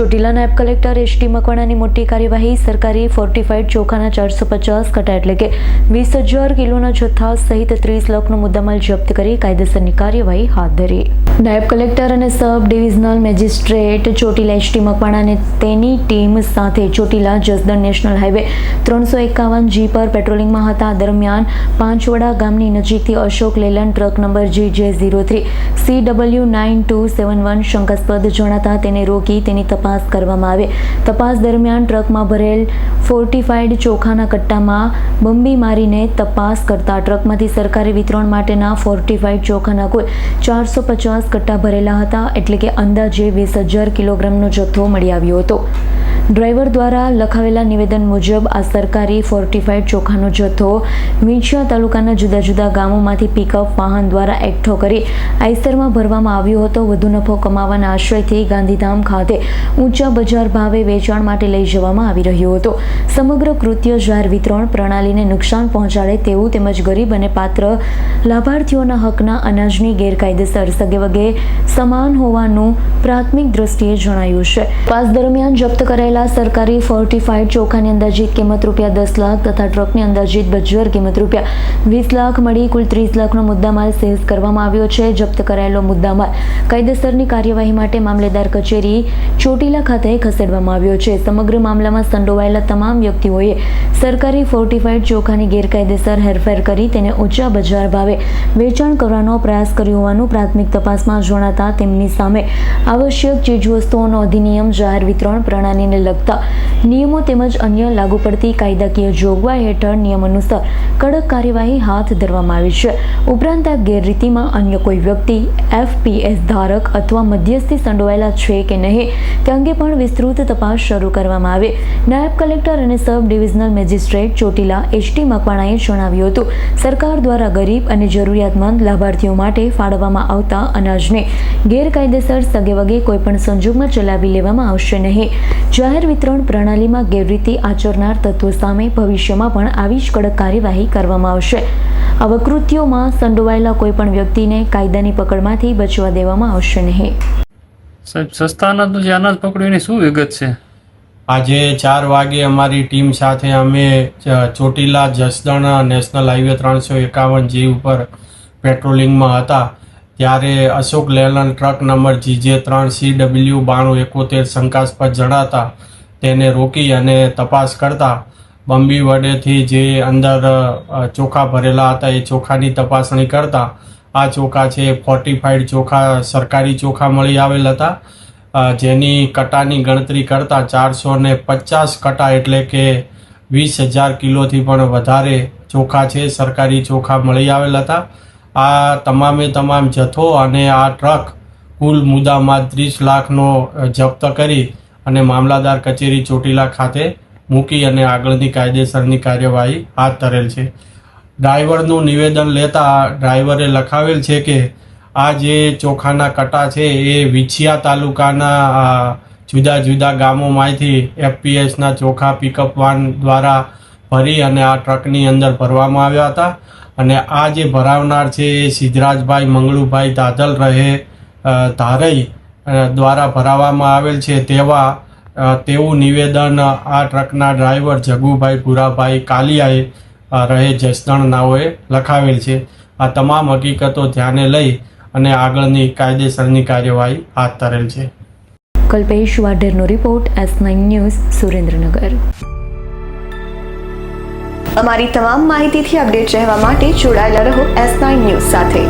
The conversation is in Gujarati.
ચોટીલા નાયબ કલેક્ટર એસટી મકવાણાની મોટી કાર્યવાહી. સરકારી ફોર્ટિફાઈડ ચોખાના 450 કટ્ટા એટલે કે 20,000 કિલોના જથ્થા સહિત 30 લાખનો મુદ્દામાલ જપ્ત કરી કાયદેસરની કાર્યવાહી હાથ ધરી. નાયબ કલેક્ટર અને sub divisional magistrate Chotila ST Makwana તેની ટીમ સાથે Chotila Jasdan national highway 351G પર પેટ્રોલિંગમાં હતા. દરમિયાન પાંચવડા ગામની નજીકથી Ashok લેલન truck number GJ03 CW9271 શંકાસ્પદ જણાતા તેને રોકી તેની તપાસ કરવામાં આવી. તપાસ દરમિયાન ટ્રકમાં ભરેલ ફોર્ટિફાઈડ ચોખાના કટ્ટામાં બંબી મારીને તપાસ કરતા ટ્રકમાંથી સરકારી વિતરણ માટેના ફોર્ટિફાઈડ ચોખાના કુલ 450 કટ્ટા ભરેલા હતા, એટલે કે અંદાજે 20,000 કિલોગ્રામનો જથ્થો મળી આવ્યો હતો. ડ્રાઈવર દ્વારા લખાવેલા નિવેદન મુજબ આ સરકારી ફોર્ટિફાઈડ ચોખાનો જથ્થો વિંછિયા તાલુકાના જુદા જુદા ગામોમાંથી પિકઅપ વાહન દ્વારા એકઠો કરી આઈસરમાં ભરવામાં આવ્યો હતો. વધુ નફો કમાવાના આશ્રયથી ગાંધીધામ ખાતે ઊંચા બજાર ભાવે વેચાણ માટે લઈ જવામાં આવી રહ્યો હતો. સમગ્ર કૃત્ય જાહેર વિતરણ પ્રણાલીને નુકસાન પહોંચાડે તેવું તેમજ ગરીબ અને પાત્ર લાભાર્થીઓના હકના અનાજની ગેરકાયદેસર સગેવગે સમાન હોવાનું પ્રાથમિક દ્રષ્ટિએ જણાયું છે. તપાસ દરમિયાન જપ્ત કરાયેલા સરકારી ફોર્ટિફાઈડ ચોખાની અંદાજિત કિંમત ₹10 લાખ તથા ટ્રકની અંદાજિત બજર કિંમત ₹20 લાખ મળી કુલ 30 લાખનો મુદ્દામાલ સીઝ કરવામાં આવ્યો છે. જપ્ત કરાયેલો મુદ્દામાલ કાયદેસરની કાર્યવાહી માટે મામલેદાર કચેરી ચોટીલા ખાતે ખસેડવામાં આવ્યો છે. સમગ્ર મામલામાં સંડોવાયેલા તમામ વ્યક્તિઓએ સરકારી ફોર્ટિફાઈડ ચોખાની ગેરકાયદેસર હેરફેર કરી તેને ઊંચા બજાર ભાવે વેચાણ કરવાનો પ્રયાસ કર્યો હોવાનું પ્રાથમિક તપાસમાં જણાતા તેમની સામે આવશ્યક ચીજવસ્તુઓનો અધિનિયમ, જાહેર વિતરણ પ્રણાલીને લગતા નિયમો તેમજ અન્ય લાગુ પડતી કાયદાકીય જોગવાઈ હેઠળ નિયમ અનુસાર કડક કાર્યવાહી હાથ ધરવામાં આવી છે. ઉપરાંત આ ગેરરીતિમાં અન્ય કોઈ વ્યક્તિ, FPS ધારક અથવા મધ્યસ્થી સંડોવાયેલા છે કે નહીં તે અંગે પણ વિસ્તૃત તપાસ શરૂ કરવામાં આવે. નાયબ કલેક્ટર અને sub divisional magistrate Chotila ST મકવાણાએ જણાવ્યું હતું, સરકાર દ્વારા ગરીબ અને જરૂરિયાતમંદ લાભાર્થીઓ માટે ફાળવવામાં આવતા અનાજને ગેરકાયદેસર સગેવગે કોઈપણ સંજોગમાં ચલાવી લેવામાં આવશે નહીં. જાહેર વિતરણ પ્રણાલીમાં ગેરરીતિ આચરનાર તત્વો સામે ભવિષ્યમાં પણ આવી જ કડક કાર્યવાહી કરવામાં આવશે. આવા કૃત્યોમાં સંડોવાયેલા કોઈપણ વ્યક્તિને કાયદાની પકડમાંથી બચવા દેવામાં આવશે નહીં. સાહેબ, સસ્તા અનાજનું જે અનાજ પકડ્યું એની શું વિગત છે? આજે 4 વાગે અમારી ટીમ સાથે અમે Chotila Jasdan national highway 351G ઉપર પેટ્રોલિંગમાં હતા. ત્યારે Ashok લેલન truck number GJ3 CW9271 શંકાસ્પદ જણાતા તેને રોકી અને તપાસ કરતા બંબી વડેથી જે અંદર ચોખા ભરેલા હતા એ ચોખાની તપાસણી કરતા આ ચોખા છે ફોર્ટિફાઈડ ચોખા, સરકારી ચોખા મળી આવેલ હતા. જેની કટ્ટાની ગણતરી કરતાં 450 કટ્ટા એટલે કે 20,000 કિલોથી પણ વધારે ચોખા છે સરકારી ચોખા મળી આવેલ હતા. આ તમામે તમામ જથ્થો અને આ ટ્રક કુલ મુદ્દામાલ 30 લાખનો જપ્ત કરી અને મામલાદાર કચેરી ચોટીલા ખાતે મૂકી અને આગળની કાયદેસરની કાર્યવાહી હાથ ધરેલ છે. ડ્રાઈવરનું નિવેદન લેતા ડ્રાઈવરે લખાવેલ છે કે આ જે ચોખાના કટ્ટા છે એ વિંછિયા તાલુકાના જુદા જુદા ગામોમાંથી FPSના ચોખા પિકઅપ વાન દ્વારા ભરી અને આ ટ્રકની અંદર ભરવામાં આવ્યા હતા. અને આ જે ભરાવનાર છે એ સિદ્ધરાજભાઈ મંગળુભાઈ દાદલ રહે ધારઈ દ્વારા ભરાવવામાં આવેલ છે તેવું નિવેદન આ ટ્રકના ડ્રાઈવર જગુભાઈ ભુરાભાઈ કાલિયાએ રહે જસદણ નાઓએ લખાવેલ છે. આ તમામ હકીકતો ધ્યાને લઈ અને આગળની કાયદેસરની કાર્યવાહી હાથ ધરેલ છે. કલ્પેશ વાઢેરનો રિપોર્ટ, S9 ન્યૂઝ, સુરેન્દ્રનગર. અમારી તમામ માહિતીથી અપડેટ રહેવા માટે જોડાયેલા રહો S9 ન્યૂઝ સાથે.